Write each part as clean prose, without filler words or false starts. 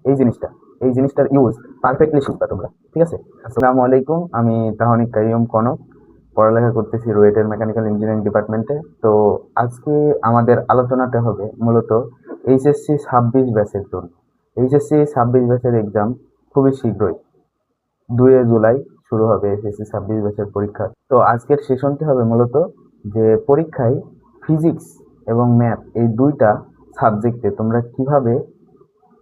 এই জিনিসটা, এই জিনিসটার ইউজ পারফেক্টলি শিখবা তোমরা, ঠিক আছে? আসসালামু আলাইকুম, আমি তাহনিক কাইয়ুম কনক, পড়ালেখা করতেছি রুয়েটের মেকানিক্যাল ইঞ্জিনিয়ারিং ডিপার্টমেন্টে। তো আজকে আমাদের আলোচনাটা হবে মূলত এইচএসসি 26 ব্যাচের জন্য। এইচএসসি 26 ব্যাচের এক্সাম খুবই শীঘ্রই 2 জুলাই শুরু হবে এসএসসি 26 ব্যাচের পরীক্ষা। তো আজকের সেশনটি হবে মূলত যে পরীক্ষায় ফিজিক্স এবং ম্যাথ এই দুইটা সাবজেক্টে তোমরা কিভাবে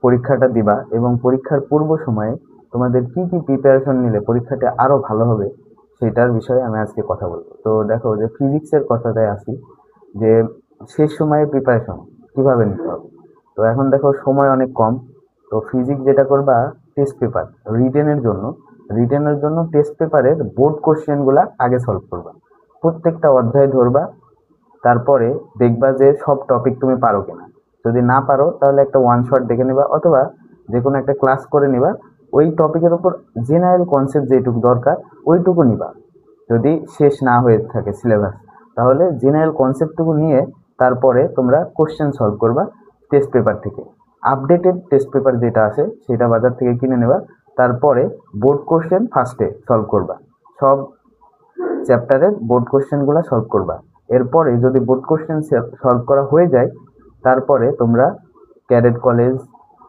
পরীক্ষাটা দিবা এবং পরীক্ষার পূর্ব সময়ে তোমাদের কি কি প্রিপারেশন নিলে পরীক্ষাটা আরো ভালো হবে সেটার বিষয়ে আমি আজকে কথা বলবো। তো দেখো, যে ফিজিক্সের কথাটায় আসি, যে শেষ সময়ে প্রিপারেশন কিভাবে নিতে হবে। তো এখন দেখো সময় অনেক কম। তো ফিজিক্স যেটা করবা, টেস্ট পেপার রিটেনের জন্য টেস্ট পেপারের বোর্ড কোশ্চেন গুলা আগে সলভ করবা, প্রত্যেকটা অধ্যায় ধরবা, তারপরে দেখবা যে সব টপিক তুমি পারো কিনা। যদি না পারো তাহলে একটা ওয়ান শট দেখে নিবা, অথবা যে কোনো একটা ক্লাস করে নিবা। ওই টপিকের উপর জেনারেল কনসেপ্ট যেটুকু দরকার ওইটুকু নিবা। যদি শেষ না হয়ে থাকে সিলেবাস, তাহলে জেনারেল কনসেপ্টটুকু নিয়ে তারপরে তোমরা কোশ্চেন সলভ করবা টেস্ট পেপার থেকে। আপডেটেড টেস্ট পেপার যেটা আছে সেটা বাজার থেকে কিনে নেবা। তারপরে বোর্ড কোশ্চেন ফার্স্টে সলভ করবা, সব চ্যাপ্টারের বোর্ড কোশ্চেনগুলো সলভ করবা। এরপরে যদি বোর্ড কোশ্চেন সলভ করা হয়ে যায়, তারপরে তোমরা ক্যাডেট কলেজ,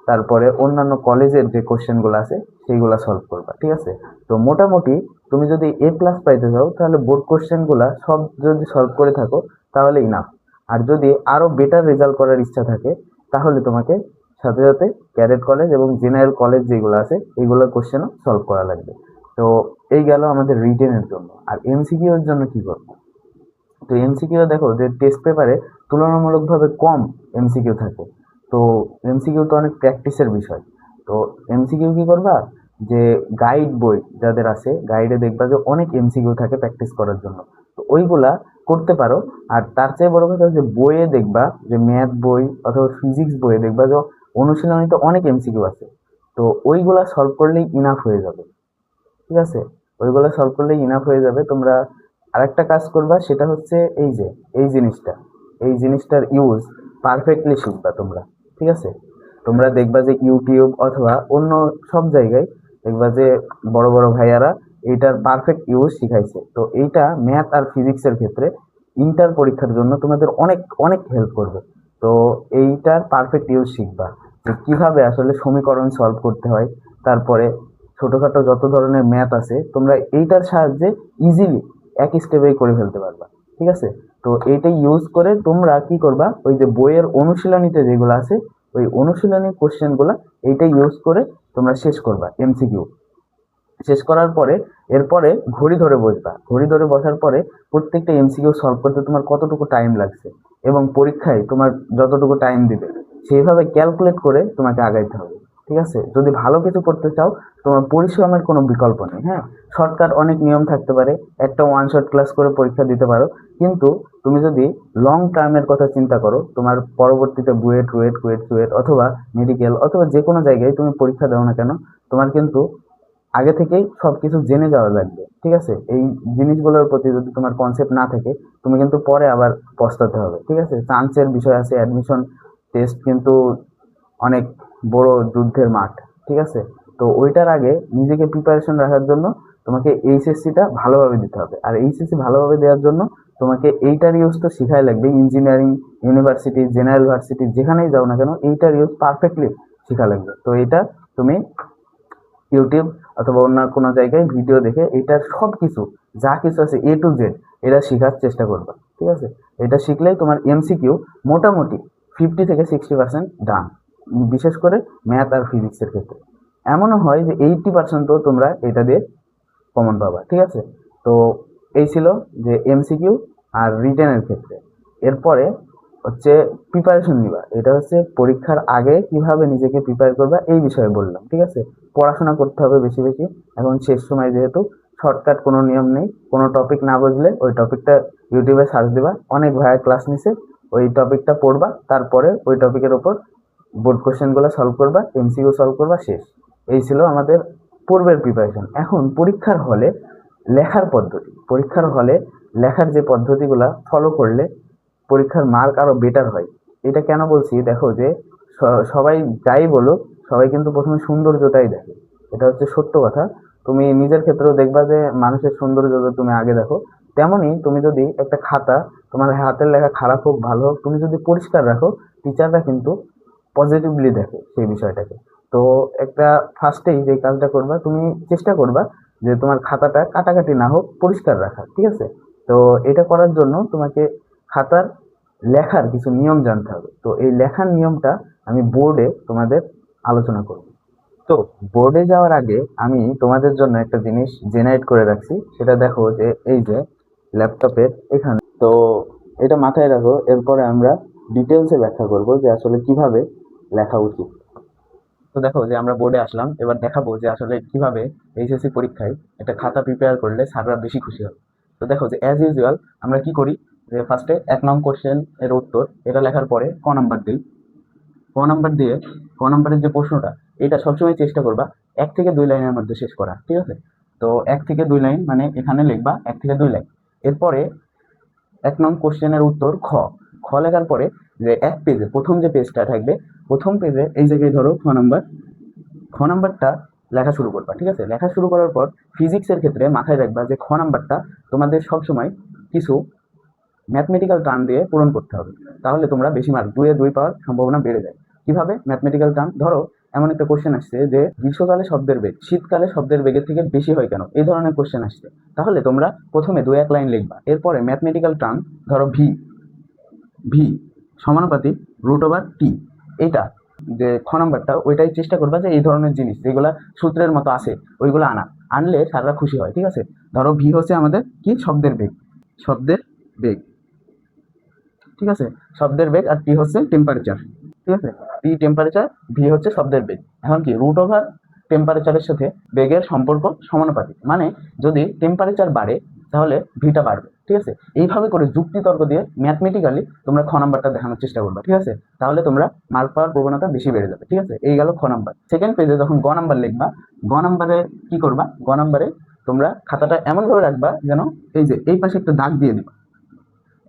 তারপরে অন্যান্য কলেজের যে কোশ্চেনগুলো আছে সেইগুলো সলভ করবা, ঠিক আছে? তো মোটামুটি তুমি যদি A+ পাইতে চাও তাহলে বোর্ড কোশ্চেনগুলো সব যদি সলভ করে থাকো তাহলে ইনাফ। আর যদি আরো বেটার রেজাল্ট করার ইচ্ছা থাকে তাহলে তোমাকে সাথে সাথে ক্যাডেট কলেজ এবং জেনারেল কলেজ যেগুলো আছে এইগুলোর কোশ্চেনও সলভ করা লাগবে। তো এই গেল আমাদের রিটেনের জন্য। আর এমসিকিউ এর জন্য কি করবো? তো এমসিকিউ দেখো যে টেস্ট পেপারে তুলনামূলকভাবে কম এমসিকিউ থাকে। তো এমসিকিউ তো অনেক প্র্যাকটিসের বিষয়। তো এমসিকিউ কি করবা, যে গাইড বই যাদের আছে গাইডে দেখবা যে অনেক এমসিকিউ থাকে প্র্যাকটিস করার জন্য, তো ওইগুলা করতে পারো। আর তার চেয়ে বড় কথা যে বইয়ে দেখবা, যে ম্যাথ বই অথবা ফিজিক্স বইয়ে দেখবা যে অনুশীলনীতে অনেক এমসিকিউ আছে। তো ওইগুলা সলভ করলেই ইনাফ হয়ে যাবে, ঠিক আছে? ওইগুলো সলভ করলেই ইনাফ হয়ে যাবে। তোমরা আরেকটা কাজ করবা, সেটা হচ্ছে এই যে এই জিনিসটার ইউজ পারফেক্টলি শিখবা তোমরা, ঠিক আছে? তোমরা দেখবা যে ইউটিউব অথবা অন্য সব জায়গায় দেখবা যে বড় বড় ভাইয়ারা এইটার পারফেক্ট ইউজ শিখাইছে। তো এইটা ম্যাথ আর ফিজিক্সের ক্ষেত্রে ইন্টার পরীক্ষার জন্য তোমাদের অনেক অনেক হেল্প করবে। তো এইটার পারফেক্ট ইউজ শিখবা, যে কিভাবে আসলে সমীকরণ সলভ করতে হয়। তারপরে ছোটখাটো যত ধরনের ম্যাথ আছে তোমরা এইটার সাহায্যে ইজিলি এক স্টেপেই করে ফেলতে পারবা, ঠিক আছে? তো এইটা ইউজ করে তোমরা কি করবা, ওই যে বইয়ের অনুশীলনীতে যেগুলো আছে ওই অনুশীলনী কোশ্চেনগুলো এইটা ইউজ করে তোমরা শেষ করবা এমসিকিউ। শেষ করার পরে এরপরে ঘড়ি ধরে বসবা। ঘড়ি ধরে বসার পরে প্রত্যেকটা এমসিকিউ সলভ করতে তোমার কতটুকু টাইম লাগছে এবং পরীক্ষায় তোমার যতটুকু টাইম দিবে সেইভাবে ক্যালকুলেট করে তোমাকে আগাইতে হবে, ঠিক আছে? যদি ভালো কিছু করতে চাও তোমার পরিশ্রমের কোনো বিকল্প নেই। হ্যাঁ, শর্টকাট অনেক নিয়ম থাকতে পারে, একটা ওয়ান শট ক্লাস করে পরীক্ষা দিতে পারো, কিন্তু তুমি যদি লং টার্মের কথা চিন্তা করো, তোমার পরবর্তীতে বুয়েট রুয়েট কুয়েট চুয়েট অথবা মেডিকেল অথবা যে কোনো জায়গায় তুমি পরীক্ষা দাও না কেন, তোমার কিন্তু আগে থেকেই সবকিছু জেনে যাওয়া লাগবে, ঠিক আছে? এই জিনিসগুলোর প্রতি যদি তোমার কনসেপ্ট না থাকে তুমি কিন্তু পরে আবার পস্তাতে হবে, ঠিক আছে? চান্সের বিষয় আছে, অ্যাডমিশন টেস্ট কিন্তু অনেক বড় যুদ্ধের মাঠ, ঠিক আছে? তো ওইটার আগে নিজেকে প্রিপারেশন রাখার জন্য তোমাকে এইচএসসিটা ভালোভাবে দিতে হবে। আর এইচএসসি ভালোভাবে দেওয়ার জন্য তোমাকে এইটার ইউজ তো শিখাই লাগবে। ইঞ্জিনিয়ারিং ইউনিভার্সিটি, জেনারেল ভার্সিটি যেখানেই যাও না কেন এইটার ইউজ পারফেক্টলি শেখা লাগবে। তো এটা তুমি ইউটিউব অথবা অন্য কোনো জায়গায় ভিডিও দেখে এটার সব কিছু যা কিছু আছে A to Z এটা শেখার চেষ্টা করবা, ঠিক আছে? এটা শিখলেই তোমার এমসিকিউ মোটামুটি 50 থেকে 60% ডান, বিশেষ করে ম্যাথ আর ফিজিক্সের ক্ষেত্রে। এমনও হয় যে 80% তো তোমরা এটা দিয়ে কমন পাবা, ঠিক আছে? তো এই ছিল যে এমসিকিউ আর রিটেনের ক্ষেত্রে। এরপরে হচ্ছে প্রিপারেশন নিবা, এটা হচ্ছে পরীক্ষার আগে কিভাবে নিজেকে প্রিপেয়ার করবা এই বিষয়ে বললাম, ঠিক আছে? পড়াশোনা করতে হবে বেশি বেশি। এখন শেষ সময় যেহেতু শর্টকাট কোনো নিয়ম নেই, কোনো টপিক না বুঝলে ওই টপিকটা ইউটিউবে সার্চ দিবা, অনেক ভাইয়া ক্লাস নিছে, ওই টপিকটা পড়বা, তারপরে ওই টপিকের ওপর বোর্ড কোশ্চেনগুলো সলভ করবা, এমসিকিউ সলভ করবা, শেষ। এই ছিল আমাদের পূর্বের প্রিপারেশন। এখন পরীক্ষার হলে লেখার যে পদ্ধতিগুলা ফলো করলে পরীক্ষার মার্ক আরো বেটার হয়। এটা কেন বলছি, দেখো যে সবাই যাই বলুক সবাই কিন্তু প্রথমে সৌন্দর্যটাই দেখে, এটা হচ্ছে সত্য কথা। তুমি নিজের ক্ষেত্রেও দেখবা যে মানুষের সৌন্দর্য তুমি আগে দেখো। তেমনি তুমি যদি একটা খাতা, তোমার হাতের লেখা খারাপ হোক ভালো হোক, তুমি যদি পরিষ্কার রাখো, টিচাররা কিন্তু পজিটিভলি দেখে সেই বিষয়টাকে। তো একটা ফার্স্টেই যে কাজটা করবা, তুমি চেষ্টা করবা যে তোমার খাতাটা কাটাকাটি না হোক, পরিষ্কার রাখা, ঠিক আছে? তো এটা করার জন্য তোমাকে খাতার লেখার কিছু নিয়ম জানতে হবে। তো এই লেখার নিয়মটা আমি বোর্ডে তোমাদের আলোচনা করব। তো বোর্ডে যাওয়ার আগে আমি তোমাদের জন্য একটা জিনিস জেনারেট করে রাখছি, সেটা দেখো যে এই যে ল্যাপটপের এখানে। তো এটা মাথায় রাখো, এরপরে আমরা ডিটেলসে ব্যাখ্যা করব যে আসলে কিভাবে লেখা উচিত। তো দেখো যে আমরা বোর্ডে আসলাম, এবার দেখাবো যে আসলে কিভাবে এইচএসসি পরীক্ষায় একটা খাতা প্রিপেয়ার করলে স্যাররা বেশি খুশি হবে। তো দেখো যে অ্যাজ ইউজুয়াল আমরা কি করি, যে ফার্স্টে 1 নং কোশ্চেন এর উত্তর এটা লেখার পরে ক নাম্বার দিই। ক নাম্বার দিয়ে ক নাম্বারের যে প্রশ্নটা, এটা সবসময় চেষ্টা করবা 1 থেকে 2 লাইনের মধ্যে শেষ করা, ঠিক আছে? তো 1 থেকে 2 লাইন মানে এখানে লিখবা 1 থেকে 2 লাইন। এরপরে 1 নং কোশ্চেনের উত্তর খ। খ লেখার পরে যে এক পেজে প্রথম যে পেজটা থাকবে, প্রথম পেজে এই জায়গায় ধরো খ নাম্বার, খ নাম্বারটা লেখা শুরু করবা, ঠিক আছে? লেখা শুরু করার পর ফিজিক্সের ক্ষেত্রে মাথায় রাখবা যে খ নাম্বারটা তোমাদের সবসময় কিছু ম্যাথমেটিক্যাল টার্ম দিয়ে পূরণ করতে হবে, তাহলে তোমরা বেশি মার্ক 2 এ 2 পাওয়ার সম্ভাবনা বেড়ে যায়। কিভাবে ম্যাথমেটিক্যাল টার্ম? ধরো এমন একটা কোশ্চেন আসছে যে গ্রীষ্মকালে শব্দের বেগ শীতকালে শব্দের বেগের থেকে বেশি হয় কেন, এই ধরনের কোশ্চেন আসছে। তাহলে তোমরা প্রথমে 2-1 লাইন লিখবা, এরপরে ম্যাথমেটিক্যাল টার্ম ধরো ভি, ভি সমানুপাতিক √/t। এইটা যে খ নাম্বারটা, ওইটাই চেষ্টা করবা যে এই ধরনের জিনিস যেগুলা সূত্রের মতো আসে ওইগুলো আনলে স্যাররা খুশি হয়, ঠিক আছে? ধরো ভি হচ্ছে আমাদের কি, শব্দের বেগ, শব্দের বেগ, ঠিক আছে? শব্দের বেগ, আর টি হচ্ছে টেম্পারেচার, ঠিক আছে? টি টেম্পারেচার, ভি হচ্ছে শব্দের বেগ। এখন কি √টেম্পারেচারের সাথে বেগের সম্পর্ক সমানুপাতিক, মানে যদি টেম্পারেচার বাড়ে তাহলে ভিটা বাড়বে, ঠিক আছে? এইভাবে করে যুক্তি তর্ক দিয়ে ম্যাথমেটিক্যালি তোমরা খ নাম্বারটা দেখানোর চেষ্টা করবে, ঠিক আছে? তাহলে তোমরা মার্ক পাওয়ার প্রবণতা বেশি বেড়ে যাবে, ঠিক আছে? এই গেল খ নাম্বার। সেকেন্ড পেজে যখন গ নাম্বার লিখবা, গ নাম্বারে কি করবা, গ নাম্বারে তোমরা খাতাটা এমনভাবে রাখবা যেন এই যে এই পাশে একটা দাগ দিয়ে দিবা,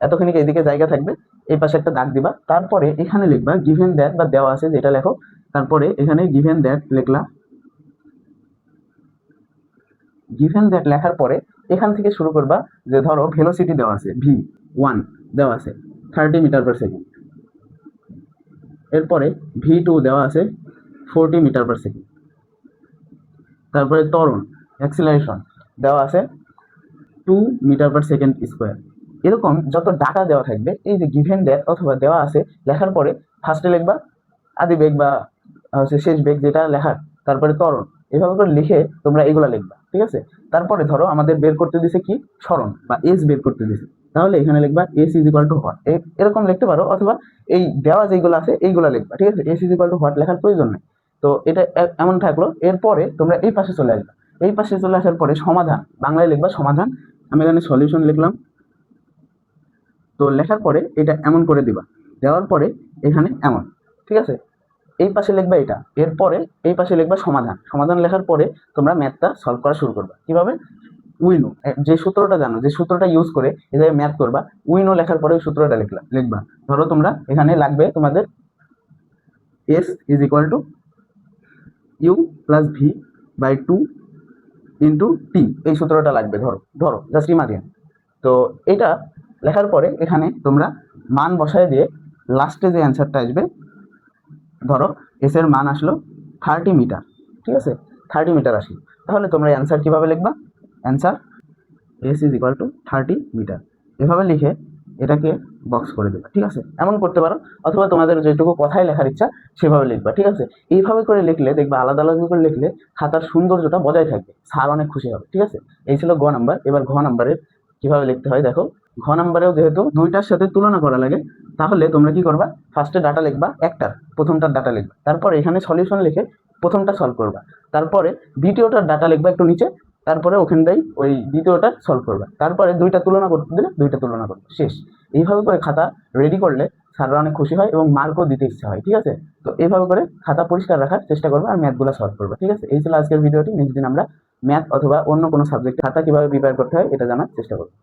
এতখানি এইদিকে জায়গা থাকবে, এই পাশে একটা দাগ দিবা, তারপরে এখানে লিখবা গিভেন দ্যাট, বা দেওয়া আছে যেটা লেখো, তারপরে এখানে গিভেন দ্যাট লিখলা। গিভেন দ্যাট লেখার পরে এখান থেকে শুরু করবা যে ধরো ভেলোসিটি দেওয়া আছে v1 দেওয়া আছে 30 মিটার/সেকেন্ড, এরপরে v2 দেওয়া আছে 40 মিটার/সেকেন্ড, তারপরে ত্বরণ অ্যাক্সিলারেশন দেওয়া আছে 2 মিটার/সেকেন্ড স্কোয়ার। এরকম যত ডাটা দেওয়া থাকবে, এই যে গিভেন দ্যাট অথবা দেওয়া আছে লেখার পরে ফার্স্টে লিখবা আদি বেগ বা শেষ বেগ যেটা লেখার, তারপরে ত্বরণ, এভাবে করে লিখে তোমরা এগুলা লিখবা, ঠিক আছে? তারপরে ধরো আমাদের বের করতে দিছে কি, সরণ বা এস বের করতে দিছে, তাহলে এখানে লিখবা S is equal two what, এরকম লিখতে পারো, অথবা এই দেওয়া যেগুলো আছে এইগুলা লিখবা, ঠিক আছে? S is equal two what লেখার প্রয়োজন নেই। তো এটা এমন থাকলো। এরপরে তোমরা এই পাশে চলে আসবা, এই পাশে চলে আসার পরে সমাধান, বাংলায় লিখবা সমাধান, আমি এখানে সলিউশন লিখলাম। তো লেখার পরে এটা এমন করে দিবা, দেওয়ার পরে এখানে এমন, ঠিক আছে? এই পাশে লিখবা এটা, এরপরে এই পাশে লিখবা সমাধান। সমাধান লেখার পরে তোমরা ম্যাথটা সলভ করা শুরু করবা। কিভাবে? উইনো, যে সূত্রটা জানো, যে সূত্রটা ইউজ করে এদের ম্যাথ করবা, উইনো লেখার পরে ওই সূত্রটা লিখবা। ধরো তোমরা এখানে লাগবে তোমাদের s is equal to u plus v by 2 into t, এই সূত্রটা লাগবে। ধরো ধরো জাস্ট ইমাজিন। তো এটা লেখার পরে এখানে তোমরা মান বসায় দিয়ে লাস্টে যে অ্যান্সারটা আসবে, ধরো এস এর মান আসলো 30 মিটার, ঠিক আছে? 30 মিটার আসলো, তাহলে তোমরা অ্যান্সার কিভাবে লিখবা, answer S is equal to 30 metre, এভাবে লিখে এটাকে বক্স করে দেবা, ঠিক আছে? এমন করতে পারো, অথবা তোমাদের যেটুকু কথায় লেখার ইচ্ছা সেভাবে লিখবা, ঠিক আছে? এইভাবে করে লিখলে দেখবা আলাদা আলাদা করে লিখলে খাতার সৌন্দর্যটা বজায় থাকবে, স্যার অনেক খুশি হবে, ঠিক আছে? এই ছিল গ নাম্বার। এবার ঘ নাম্বারের কিভাবে লিখতে হয় দেখো। ঘ নাম্বারেও যেহেতু দুইটার সাথে তুলনা করা লাগে, তাহলে তোমরা কি করবা, ফার্স্টে ডাটা লিখবা, প্রথমটার ডাটা লিখবা, তারপরে এখানে সলিউশন লিখে প্রথমটা সলভ করবা, তারপরে দ্বিতীয়টার ডাটা লিখবা একটু নিচে, তারপরে ওখানটাই ওই দ্বিতীয়টা সলভ করবা, তারপরে দুইটা তুলনা করতে দিলে দুইটা তুলনা করবে, শেষ। এইভাবে করে খাতা রেডি করলে স্যাররা অনেক খুশি হয় এবং মার্কও দিতে ইচ্ছা হয়, ঠিক আছে? তো এইভাবে করে খাতা পরিষ্কার রাখার চেষ্টা করবে আর ম্যাথগুলো সলভ করবে, ঠিক আছে? এই ছিল আজকের ভিডিওটি। নেক্সট দিন আমরা ম্যাথ অথবা অন্য কোনো সাবজেক্টে খাতা কিভাবে প্রিপেয়ার করতে হয় এটা জানার চেষ্টা করবো।